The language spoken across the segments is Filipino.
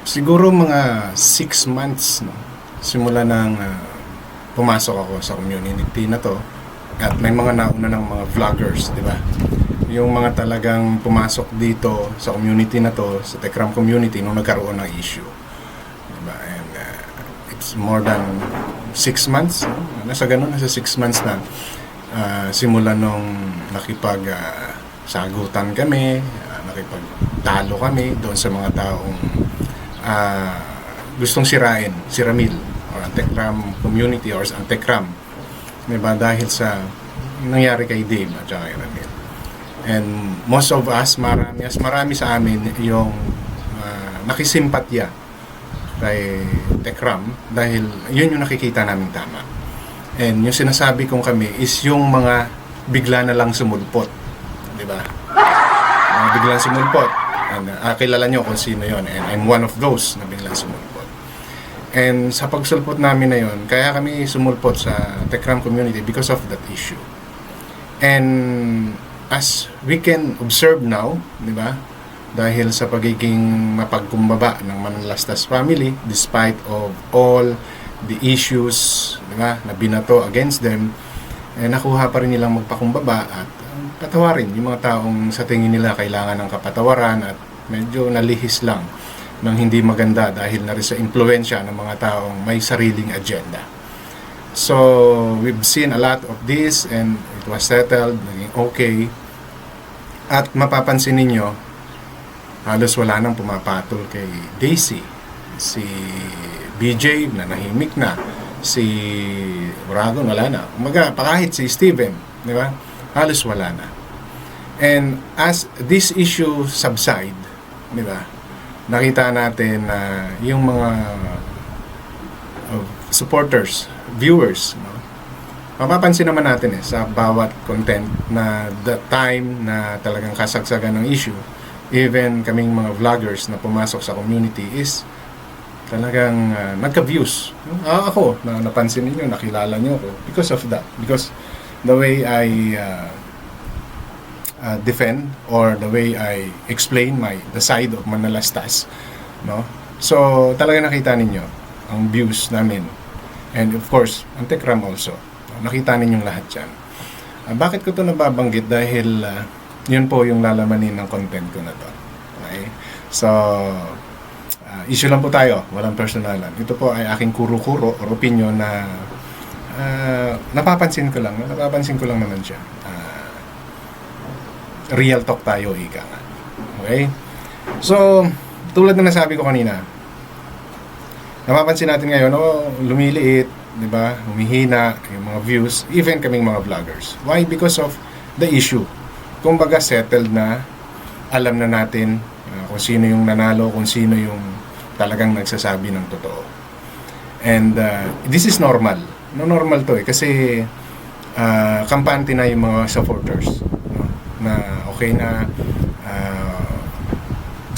Siguro mga 6 months, no? Simula nang pumasok ako sa community na to. At may mga nauna ng mga vloggers, di ba? Yung mga talagang pumasok dito sa community na to, sa Tekram community, nung nagkaroon ng issue. Di ba? And it's more than 6 months. No? Nasa ganun, nasa 6 months na. Simula nung sagutan kami, nakipagtalo kami doon sa mga taong gustong sirain si Ramil or ang Tekram community or ang Tekram, diba? Dahil sa nangyari kay Dave at saka kay Ramil. And most of us, marami sa amin yung nakisimpatya kay Tekram dahil yun yung nakikita namin tama. And yung sinasabi kong kami is yung mga bigla na lang sumulpot, diba? Biglang sumulpot. And kilala nyo kung sino yon, and I'm one of those na biglang sumulpot. And sa pagsulpot namin na yon, kaya kami sumulpot sa Tekram community because of that issue. And as we can observe now, di ba, dahil sa pagiging mapagkumbaba ng Manalastas family, despite of all the issues, di ba, na binato against them, nakuha pa rin nilang magpakumbaba at patawarin yung mga taong sa tingin nila kailangan ng kapatawaran at medyo nalihis lang ng hindi maganda dahil na rin sa impluensya ng mga taong may sariling agenda. So, we've seen a lot of this and it was settled, naging okay. At mapapansin ninyo, halos wala nang pumapatol kay Daisy. Si BJ, nanahimik na. Si Uragon, wala na. Umaga, kahit si Steven, di ba? Halos wala na. And as this issue subside, di ba, nakita natin na yung mga supporters, viewers, no, mapapansin naman natin sa bawat content na the time na talagang kasagsagan ng issue, even kaming mga vloggers na pumasok sa community is talagang nagka-views. Ako, napansin niyo, nakilala niyo ako because of that. Because the way I defend or the way I explain the side of Manalastas, no? So talaga nakita ninyo ang views namin, and of course ang Tekram also, nakita ninyong lahat yan. Bakit ko to nababanggit? Dahil yun po yung lalamanin ng content ko na to. Okay? So issue lang po tayo, walang personalan. Ito po ay aking kuro-kuro or opinion na napapansin ko lang naman siya. Real talk tayo, ika nga. Okay? So, tulad na nasabi ko kanina, napapansin natin ngayon, lumiliit, di ba? Humihina yung mga views, even kaming mga vloggers. Why? Because of the issue. Kumbaga, settled na, alam na natin kung sino yung nanalo, kung sino yung talagang nagsasabi ng totoo. And this is normal. Normal to kasi kampante na yung mga supporters, no? Na okay na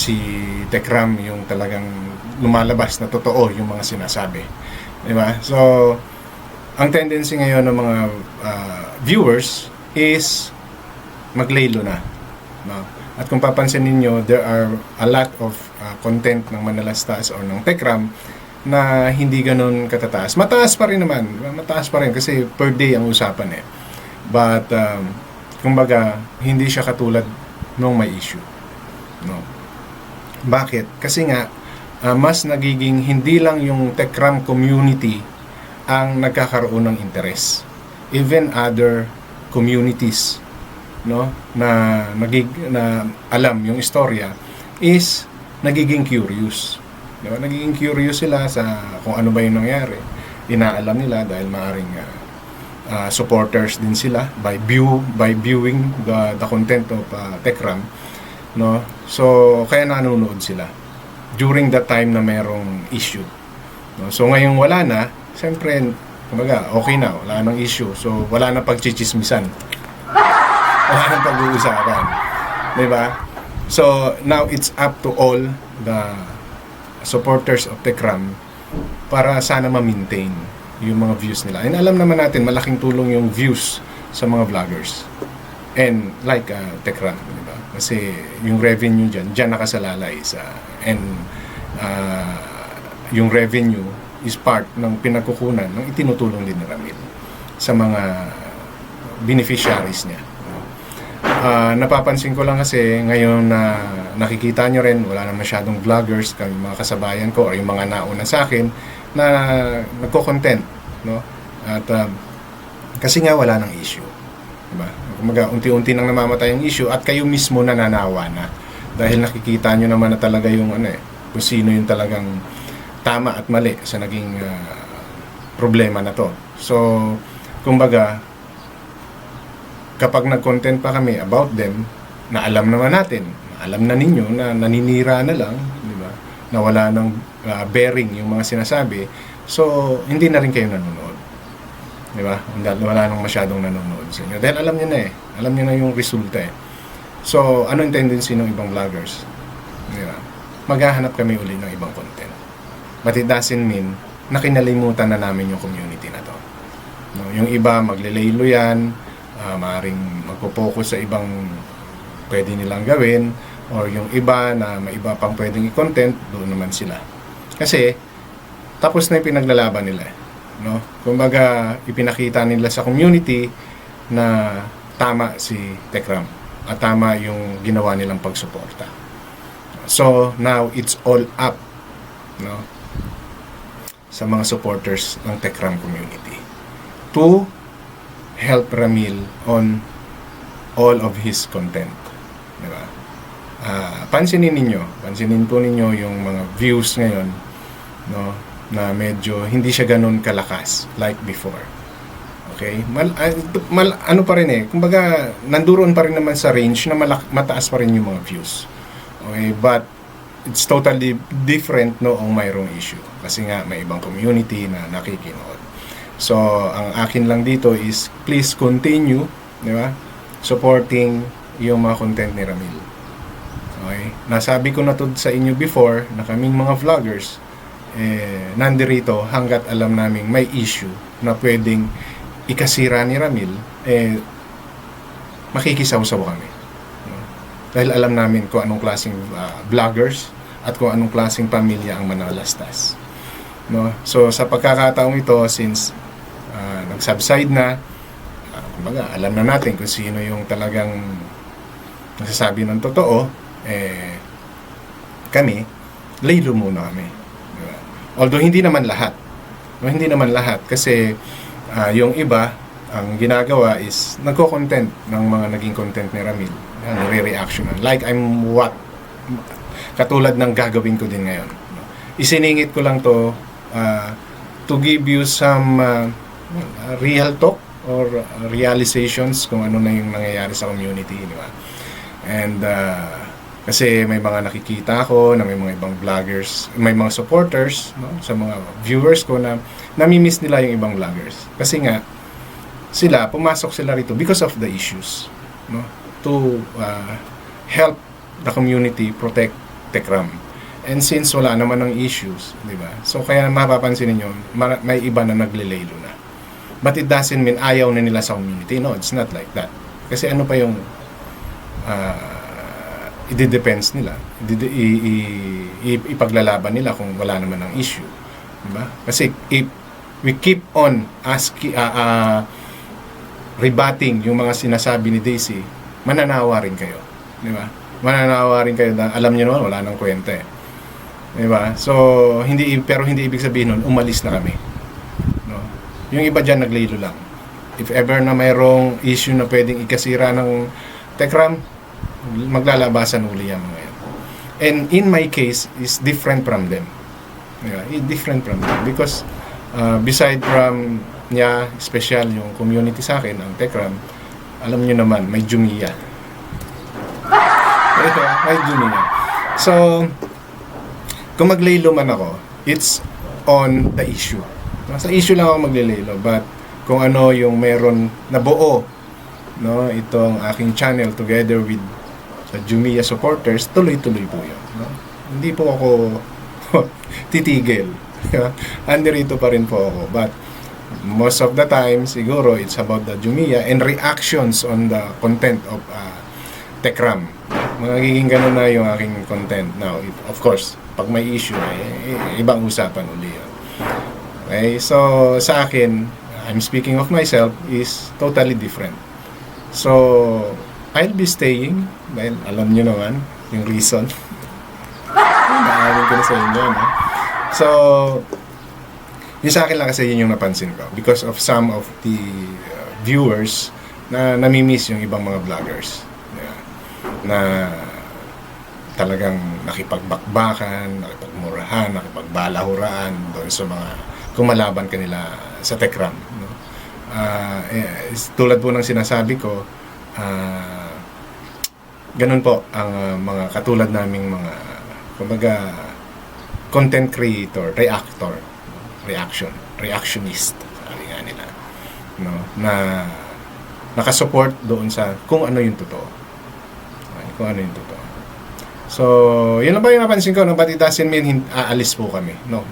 si Tekram yung talagang lumalabas na totoo yung mga sinasabi, di ba? So ang tendency ngayon ng mga viewers is maglaylo na, no? At kung papansin ninyo, there are a lot of content ng Manalastas or ng Tekram na hindi ganun katataas. Mataas pa rin naman. Mataas pa rin kasi per day ang usapan But, kumbaga, hindi siya katulad nung may issue. No? Bakit? Kasi nga, mas nagiging hindi lang yung Tekram community ang nagkakaroon ng interest. Even other communities, no, na alam yung istorya is nagiging curious. Diba? Nagiging curious sila sa kung ano ba yung nangyari. Inaalam nila dahil maaaring supporters din sila by viewing the content of Tekram, no? So kaya nanonood sila during that time na merong issue, no? So ngayong wala na, siyempre kumbaga okay na, wala nang issue. So wala nang pagchichismisan. Wala nang pag-uusapan. Diba? So now it's up to all the supporters of Tekram para sana ma-maintain yung mga views nila. And alam naman natin, malaking tulong yung views sa mga vloggers. And like Tekram, diba? Kasi yung revenue dyan nakasalalay sa, and yung revenue is part ng pinagkukunan ng itinutulong din ni Ramil sa mga beneficiaries niya. Napapansin ko lang kasi ngayon na nakikita nyo rin, wala na masyadong vloggers, kami mga kasabayan ko or yung mga nauna sa akin na nagko-content, no? At kasi nga wala ng issue, diba? Kumaga unti-unti nang namamatay yung issue at kayo mismo nananawa na dahil nakikita nyo naman na talaga yung kung sino yung talagang tama at mali sa naging problema na to. So kumbaga kapag nag-content pa kami about them, na alam naman natin, alam na ninyo na naninira na lang, di ba? Na wala ng bearing yung mga sinasabi, so hindi na rin kayo nanonood. Di ba? Wala nang masyadong nanonood sa inyo. Dahil alam niyo na alam niyo na yung resulta So, ano yung tendency ng ibang vloggers? Di ba? Maghahanap kami uli ng ibang content. But it doesn't mean na kinalimutan na namin yung community na to. No? Yung iba, maglilaylo yan, maaaring magpo-focus sa ibang pwede nilang gawin, or yung iba na may iba pang pwedeng i-content, doon naman sila. Kasi tapos na yung pinaglalaban nila, no? Kumbaga ipinakita nila sa community na tama si Tekram at tama yung ginawa nilang pagsuporta. So now it's all up, no, sa mga supporters ng Tekram community to help Ramil on all of his content, di ba? Pansinin po ninyo yung mga views ngayon, no, na medyo hindi siya ganun kalakas like before. Okay? Ano pa rin kumbaga nanduroon pa rin naman sa range na mataas pa rin yung mga views. Okay? But it's totally different noong mayroong issue kasi nga may ibang community na nakikinood. So, ang akin lang dito is please continue, di ba? Supporting yung mga content ni Ramil. Okay? Nasabi ko na to sa inyo before na kaming mga vloggers nandirito hanggat alam naming may issue na pwedeng ikasira ni Ramil, makikisaw-saw kami. No? Dahil alam namin kung anong klaseng vloggers at kung anong klaseng pamilya ang manalastas. No? So, sa pagkakataong ito, since nag-subside na, kumbaga, alam na natin kung sino yung talagang nagsasabi ng totoo, kami, laylo muna kami. Diba? Although, hindi naman lahat. No, hindi naman lahat. Kasi, yung iba, ang ginagawa is, nagko-content ng mga naging content ni Ramil. Nare-reaction. Like, katulad ng gagawin ko din ngayon. No? Isiningit ko lang to give you some real talk or realizations kung ano na yung nangyayari sa community, di ba? And kasi may mga nakikita ko na may mga ibang vloggers, may mga supporters, no, sa mga viewers ko na nami-miss nila yung ibang vloggers. Kasi nga pumasok sila rito because of the issues, no, to help the community protect Tekram. And since wala naman ng issues, di ba? So kaya mapapansin niyo may iba na naglilaylo na. But it doesn't mean ayaw na nila sa community. No, it's not like that. Kasi ano pa yung i-depends nila. Ipaglalaban nila kung wala naman ng issue. Diba? Kasi if we keep on rebutting yung mga sinasabi ni Daisy, mananawa rin kayo. Diba? Mananawa rin kayo na alam niyo naman wala nang kwenta Diba? So, hindi ibig sabihin nun, umalis na kami. No? Yung iba dyan naglaylo lang. If ever na mayroong issue na pwedeng ikasira ng Tekram, maglalabasan uli yan mga yan. And in my case, is different from them. Yeah, different from them. Because beside from niya, special yung community sa akin, ang Tekram, alam nyo naman, may Jumia. Ito, may Jumia. So, kung maglaylo man ako, it's on the issue. Sa issue lang ako maglaylo, but kung ano yung meron na buo, no, itong aking channel together with sa Jumia supporters, tuloy-tuloy po yun. No? Hindi po ako titigil. Andirito pa rin po ako. But most of the time, siguro, it's about the Jumia and reactions on the content of Tekram. Magiging ganun na yung aking content now. Of course, pag may issue, ibang usapan uli yun. Okay, so sa akin, I'm speaking of myself, is totally different. So, I'll be staying, dahil alam nyo naman, yung reason. Naamin ko na sa inyo, no? So, yung sa akin lang kasi yun yung napansin ko. Because of some of the viewers na namimiss yung ibang mga vloggers. Yeah, na talagang nakipagbakbakan, nakipagmurahan, nakipagbalahuraan doon sa mga kumalaban kanila sa Tekram. No? Tulad po ng sinasabi ko, ganun po ang mga katulad naming mga kumbaga content creator, reactionist, sabi nga nila, no, na nakasupport doon sa kung ano yung totoo. Kung ano yung totoo. So, yun lang ba yung napansin ko, no? But it doesn't mean aalis po kami. No,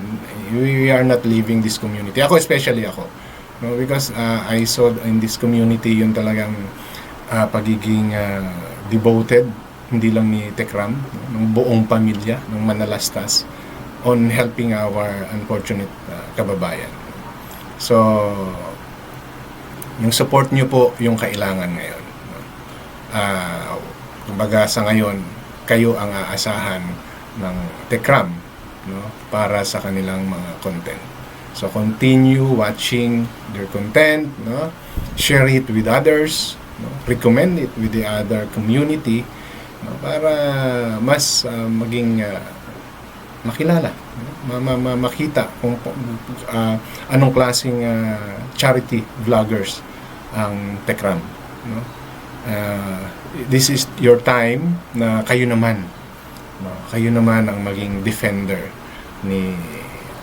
we are not leaving this community. Ako, especially ako. No, because I saw in this community yung talagang pagiging devoted, hindi lang ni Tekram, ng buong pamilya, ng Manalastas, on helping our unfortunate kababayan. So, yung support nyo po yung kailangan ngayon. Kumbaga sa ngayon, kayo ang aasahan ng Tekram, no, para sa kanilang mga content. So, continue watching their content, no? Share it with others, no? Recommend it with the other community, no? Para mas maging makilala, no? Makita kung anong klaseng charity vloggers ang Tekram, no? This is your time na kayo naman, no? Kayo naman ang maging defender ni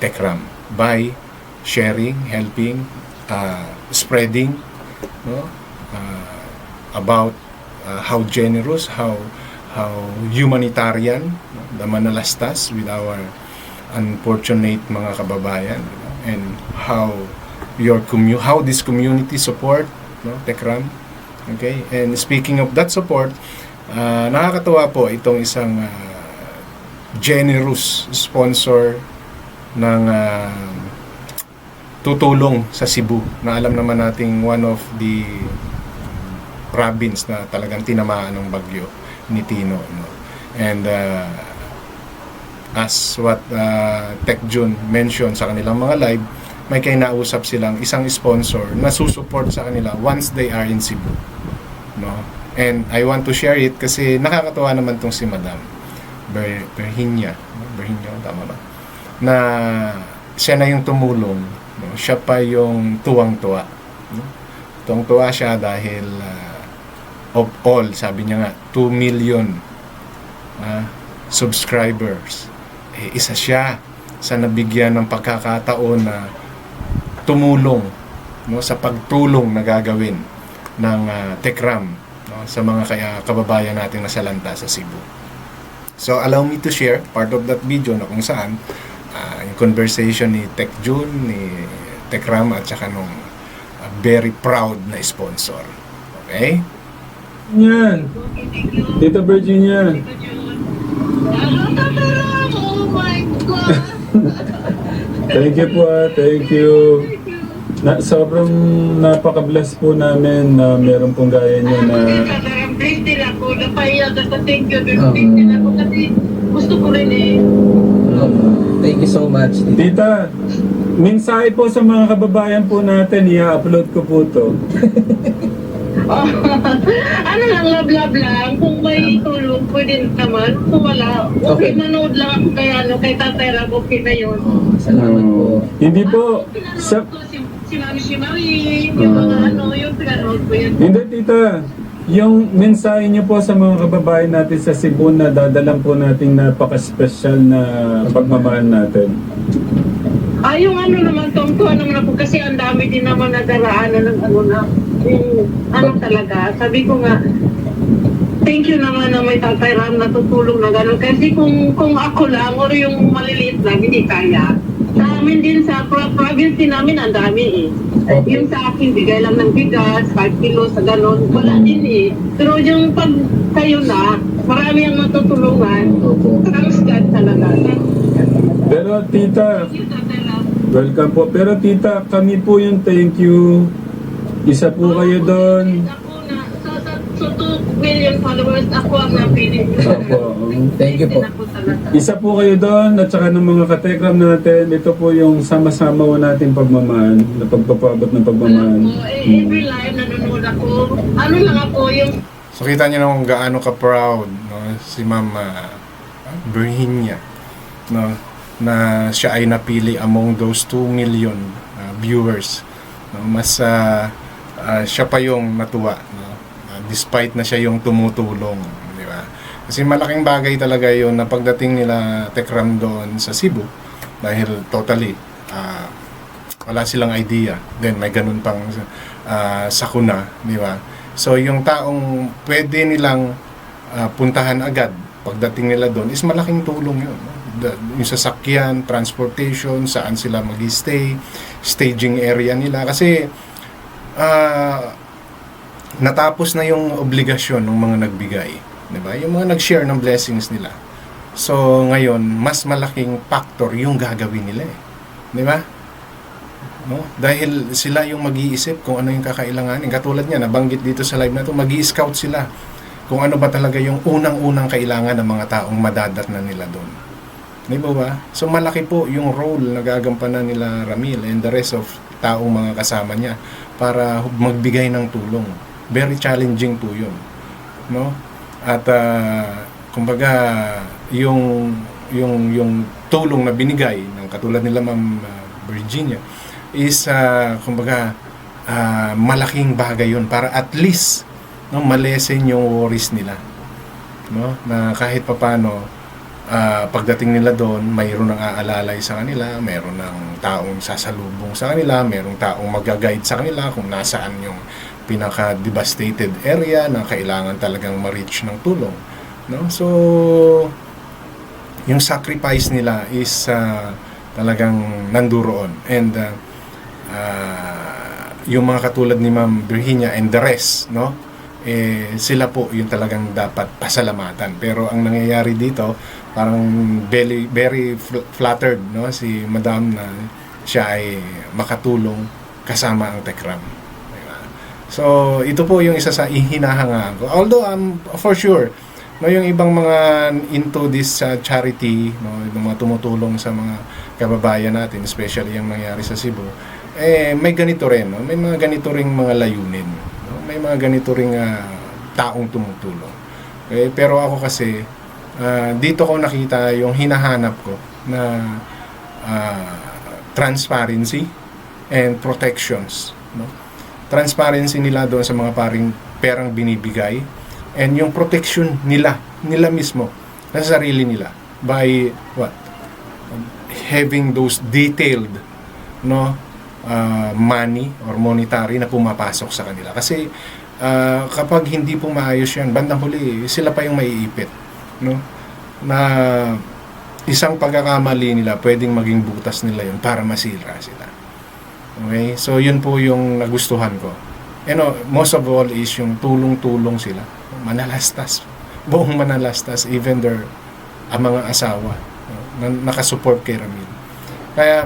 Tekram by sharing, helping, spreading, no? About how generous, how humanitarian, no? The Manalastas with our unfortunate mga kababayan, no? And how how this community support, no, Tekram. Okay, and speaking of that support, nakakatuwa po itong isang generous sponsor ng tutulong sa Cebu, na alam naman nating one of the province na talagang tinamaan ng bagyo ni Tino, no? And as what TechJune mentioned sa kanilang mga live, may kinausap silang isang sponsor na susupport sa kanila once they are in Cebu, no? And I want to share it kasi nakakatuwa naman tong si Madam Berhinya, tama ba? Na siya na yung tumulong, no? Siya pa yung tuwang-tuwa, no? Tuwang-tuwa siya dahil of all, sabi niya nga 2 million subscribers, isa siya sa nabigyan ng pagkakataon na tumulong, no, sa pagtulong na gagawin ng Tekram, no, sa mga kababayan natin na salanta sa Cebu. So allow me to share part of that video na kung saan yung conversation ni TechJune, ni Tekram at saka nung very proud na sponsor. Okay? Yan. Tita Virginia. Oh my God! Thank you po, thank you. Sobrang napaka-bless po namin na meron pong gaya nyo na... Please din ako, napaiyak at thank you. Please din ako kasi gusto ko rin eh. Thank you so much. Tita, mensahe po sa mga kababayan po natin, i-upload ko po to. Ano lang, love lang. Kung may tulong, pwede naman. Kung wala, okay, manood lang ako kay Tatay Rab, okay na yun. Salamat po. Hindi po, sa... Si Mami Shimari, yung mga yung pinanood ko yun. Hindi tita, yung mensahe niyo po sa mga kababayan natin sa Cebu na dadalang po nating napaka-special na pagmamahal natin. Yung naman, tuwa naman ako kasi ang dami din naman nadaraanan ng yung talaga. Sabi ko nga, thank you naman na may Tatay Ram na tutulong na gano'n. Kasi kung ako lang or yung maliliit lang, hindi kaya. Sa amin din sa province din namin, ang dami eh. Yung sa akin, bigay lang ng bigas, 5 kilos, sa gano'n, wala din eh. Pero yung pag kayo na, marami ang matutulungan. Thanks God talaga. Pero tita, Thank you, Tatay Ram. welcome po. Pero tita, kami po yung thank you. Isa po kayo doon. Ako na, sa 2 million followers, ako ang napili. Opo. Thank you po. Ako talaga. Isa po kayo doon at saka ng mga katekram natin. Ito po yung sama-sama po natin pagmamahal, na pagpapabot ng pagmamahal. Alam ko, every live nanonood ako. Ano lang ako, yung So kita niyo naman kung gaano ka-proud, no, si Ma'am Virginia, no, na siya ay napili among those 2 million viewers. No, mas siya pa yung natuwa, no, despite na siya yung tumutulong, di ba? Kasi malaking bagay talaga yun na pagdating nila Tekram doon sa Cebu, dahil totally wala silang idea. Then may ganun pang sakuna, di ba? So yung taong pwede nilang puntahan agad pagdating nila doon is malaking tulong yun. No? Yung sasakyan, transportation, saan sila mag-stay, staging area nila. Kasi natapos na yung obligasyon ng mga nagbigay. Diba? Yung mga nag-share ng blessings nila. So ngayon, mas malaking factor yung gagawin nila eh. Diba? No? Dahil sila yung mag-iisip kung ano yung kakailanganin. Katulad niya, nabanggit dito sa live na to, mag-i-scout sila kung ano ba talaga yung unang-unang kailangan ng mga taong madadatnan nila doon. Di ba ba? So malaki po yung role na gagampanan nila Ramil and the rest of taong mga kasama niya para magbigay ng tulong. Very challenging po yun. No? At kumbaga yung tulong na binigay ng katulad nila Ma'am Virginia is kumbaga malaking bagay yun para at least no, malesen yung worries nila, no, na kahit papano pagdating nila doon mayroon ng aalalay sa kanila, mayroon ng taong sasalubong sa kanila, mayroong taong mag-guide sa kanila kung nasaan yung pinaka-devastated area na kailangan talagang ma-reach ng tulong, no. So yung sacrifice nila is talagang nanduroon. And yung mga katulad ni Ma'am Virginia and the rest, no, sila po yung talagang dapat pasalamatan. Pero ang nangyayari dito, parang very flattered, no, si Madam na siya ay makatulong kasama ang Tekram. Diba? So ito po yung isa sa hinahangaan ko. Although for sure, no, yung ibang mga into this charity, no, yung mga tumutulong sa mga kababayan natin, especially yung nangyari sa Cebu, may ganito rin, no? May mga ganito ring mga layunin, no? May mga ganito ring taong tumutulong. Okay? Pero ako kasi dito ko nakita yung hinahanap ko na transparency and protections, no? Transparency nila doon sa mga perang binibigay, and yung protection nila mismo sa sarili nila by having those detailed, no, money or monetary na pumapasok sa kanila. Kasi kapag hindi po maayos yan, bandang huli sila pa yung maiipit, no, na isang pagkakamali nila pwedeng maging butas nila yun para masira sila. Okay, so yun po yung nagustuhan ko. Most of all is yung tulong-tulong sila, manalastas, buong manalastas, even their mga asawa, no, nakasupport kay Ramil. Kaya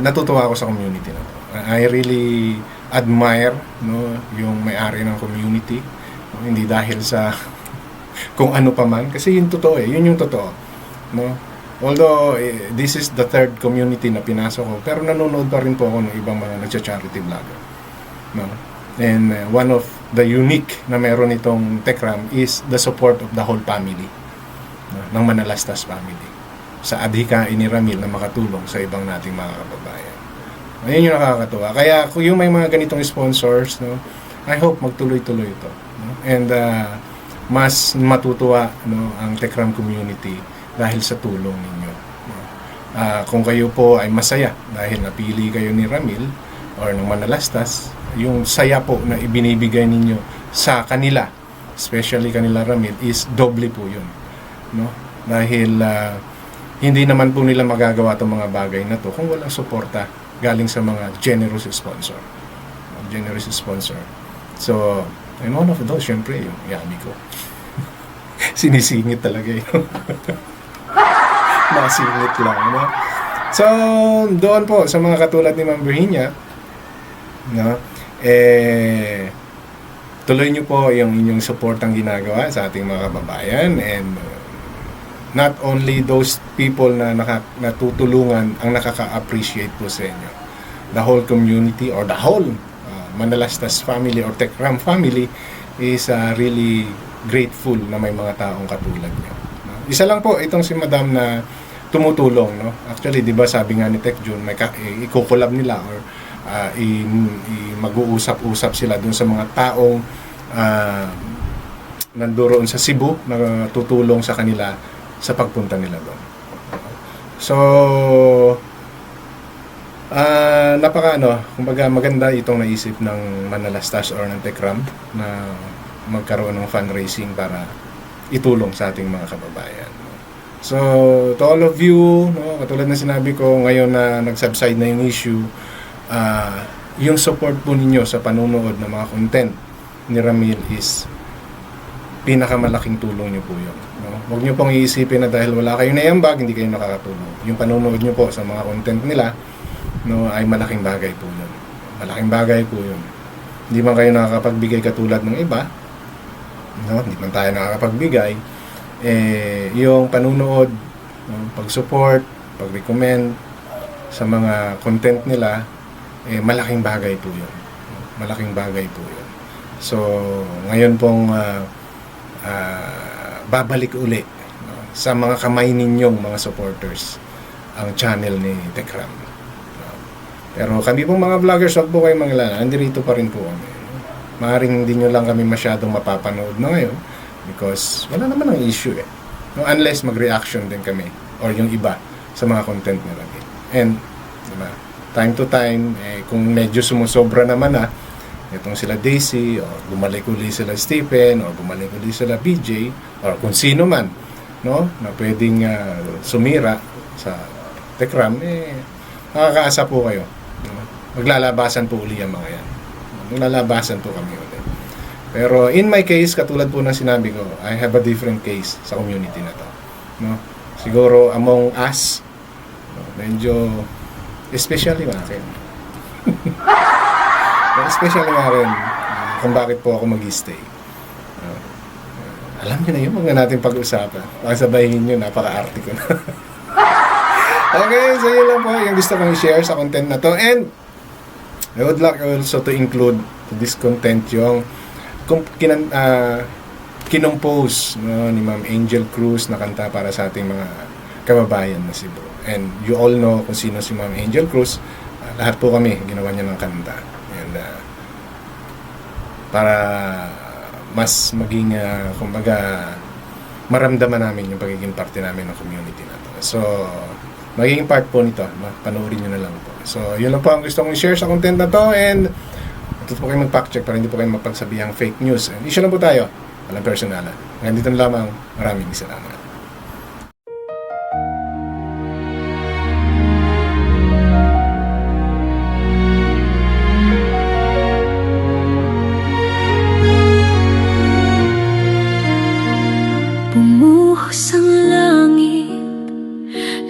natutuwa ako sa community na to. I really admire, no, yung may-ari ng community, no, hindi dahil sa kung ano pa man, kasi yun totoo yun yung totoo, no. Although this is the third community na pinasok ko, pero nanonood pa rin po ako ng ibang mga nagcha-charity vlogger, no. And one of the unique na meron itong Tekram is the support of the whole family, no, ng Manalastas family sa adhikain ni Ramil na makatulong sa ibang nating mga kababayan. Ayun yung nakakatuwa. Kaya kung yung may mga ganitong sponsors, no, I hope magtuloy-tuloy ito, no? And mas matutuwa, no, ang Tekram community dahil sa tulong ninyo, no? Kung kayo po ay masaya dahil napili kayo ni Ramil or ng Manalastas, yung saya po na ibinibigay ninyo sa kanila, especially kanila Ramil, is doble po yun, no? Dahil hindi naman po nila magagawa itong mga bagay na to kung walang suporta galing sa mga generous sponsor. So, and one of those, syempre, yung Yami ko. Sinisingit talaga yun. masingit lang, no? So, doon po sa mga katulad ni Ma'am Virginia, no? Tuloy niyo po yung inyong suportang ginagawa sa ating mga kababayan, and not only those people na natutulungan ang nakaka-appreciate po sa inyo. The whole community or the whole Manalastas family or Tekram family is really grateful na may mga taong katulad niyo. No? Isa lang po itong si Madam na tumutulong, no? Actually, 'di ba sabi nga ni Tech June, may iko-collab nila or mag-uusap-usap sila dun sa mga taong nandoon sa Cebu na tutulong sa kanila sa pagpunta nila doon. So, kumbaga maganda itong naisip ng Manalastas or ng Tekram na magkaroon ng fundraising para itulong sa ating mga kababayan. So, to all of you, no, katulad na sinabi ko, ngayon na nag-subside na yung issue, yung support po ninyo sa panunood ng mga content ni Ramil is pinakamalaking tulong nyo po yun. No? Huwag nyo pong iisipin na dahil wala kayong naiambag, hindi kayo nakakatulong. Yung panunood nyo po sa mga content nila, no, ay malaking bagay po yun. Malaking bagay po yun. Hindi man kayo nakakapagbigay katulad ng iba, no? Hindi man tayo nakakapagbigay, yung panunood, no, pag-support, pag-recommend sa mga content nila, malaking bagay po yun. Malaking bagay po yun. So, ngayon pong babalik uli, no, sa mga kamay ninyong mga supporters ang channel ni Tekram. No. Pero kami pong mga vloggers, wag po kayong mangalala, andirito pa rin po kami. No. Maaaring hindi nyo lang kami masyadong mapapanood na ngayon because wala naman ang issue no, unless mag-reaction din kami or yung iba sa mga content ni Ramil. And diba, time to time, kung medyo sumusobra naman itong sila Daisy, o bumalik uli sila Stephen, o bumalik uli sila BJ, or kung sino man, no, na pwedeng sumira sa Tekram, makakaasa po kayo. No? Maglalabasan po uli ang mga yan. Maglalabasan po kami ulit. Pero in my case, katulad po ng sinabi ko, I have a different case sa community na to. No? Siguro among us, no, medyo especially akin. Especially nga rin kung bakit po ako mag-stay. Alam niyo na yun, huwag na natin pag-usapan. Sabahin nyo, napaka-arte ko na. Okay, so yun lang po yung gusto kong i-share sa content na to. And I would like also to include to this content yung kinompose, no, ni Ma'am Angel Cruz na kanta para sa ating mga kababayan na Cebu. And you all know kung sino si Ma'am Angel Cruz. Lahat po kami ginawa niya ng kanta. And para mas maging kumbaga maramdaman namin yung pagiging parte namin ng community na to. So, magiging part po nito. Panoorin nyo na lang po. So, yun lang po ang gusto kong i-share sa content na to. And ito po kayo mag-fact check para hindi po kayo magpagsabihang fake news. And issue lang po tayo. Walang personalan. Ngayon dito na lamang. Maraming salamat. Bumuhos ang langit,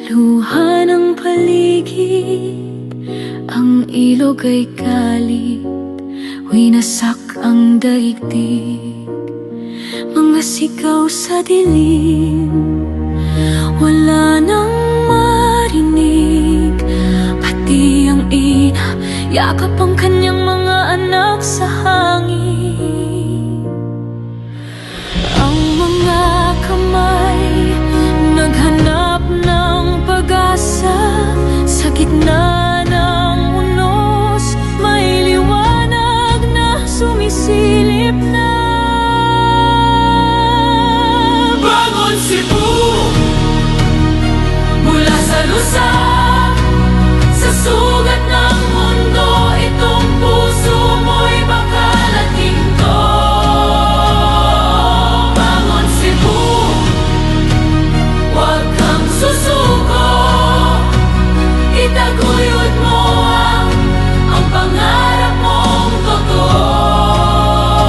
luha ng paligid, ang ilog ay galit, winasak ang daigdig. Mga sigaw sa dilim, wala nang marinig, pati ang ina, yakap ang kanyang mga anak sa hangin. Ang mga kamay naghanap ng pag-asa sa gitna ng unos, may liwanag na sumisilip na. Bangon Cebu, mula sa lusak, sa sugat ng mundo, itong puso mo'y bakal at ginto. Bangon Cebu, huwag kang susuko, itaguyod mo ang pangarap mong totoo. Bangon Cebu, mula sa lusak, sa sugat ng mundo, itong puso mo'y bakal at ginto. Bangon Cebu, huwag kang susuko, itaguyod mo ang pangarap mong totoo. Bangon Cebu, mula sa lusak, sa sugat ng mundo, itong puso mo'y bakal at ginto. Bangon Cebu, huwag kang susuko, itaguyod mo ang pangarap mong totoo. Bangon Cebu,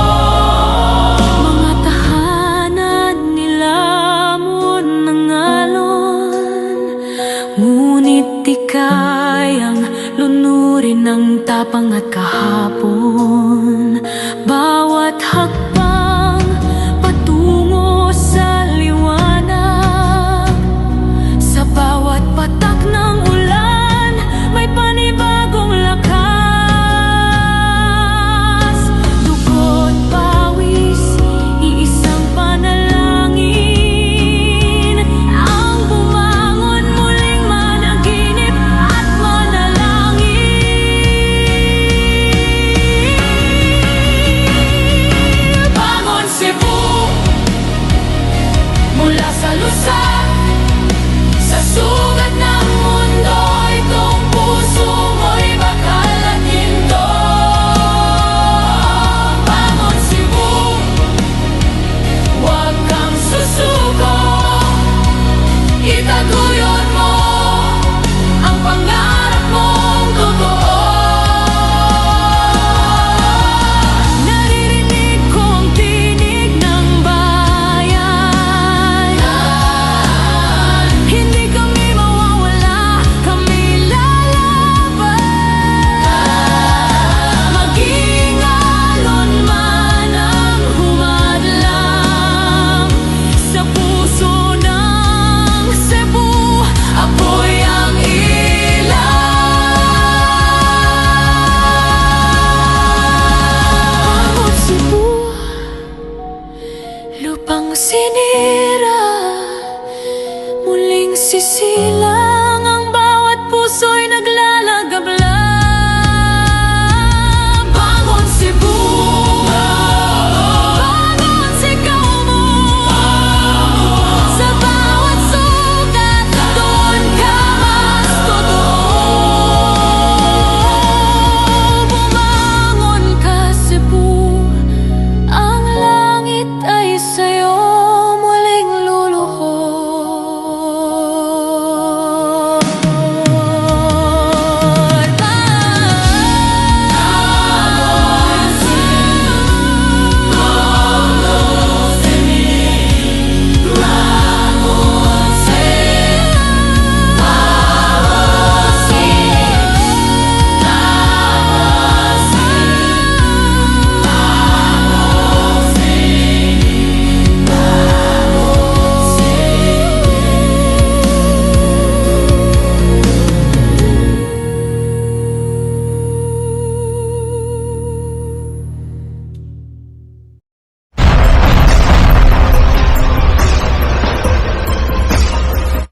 Ngunit di kayang lunurin ng tapang at kahapon. Bawat hakbang patungo sa liwanag, sa bawat patak ng ulan may panibagong lakas. Dugo't pawis, iisang panalangin ang bumangon muling managinip at manalangin. Bangon Cebu, mula sa lusak, sa sugat ng mundo, itong puso mo'y bakal at ginto. Bangon Cebu, huwag kang susuko, itaguyod mo ang pangarap mong totoo. Naririnig ko ang tinig ng bayan. Hindi kami mawawala, kami lalaban. Maging alon man ang humadlang sa puso ng Cebu, apoy ang ilaw. Bangon Cebu, lupang sinira, muling sisila.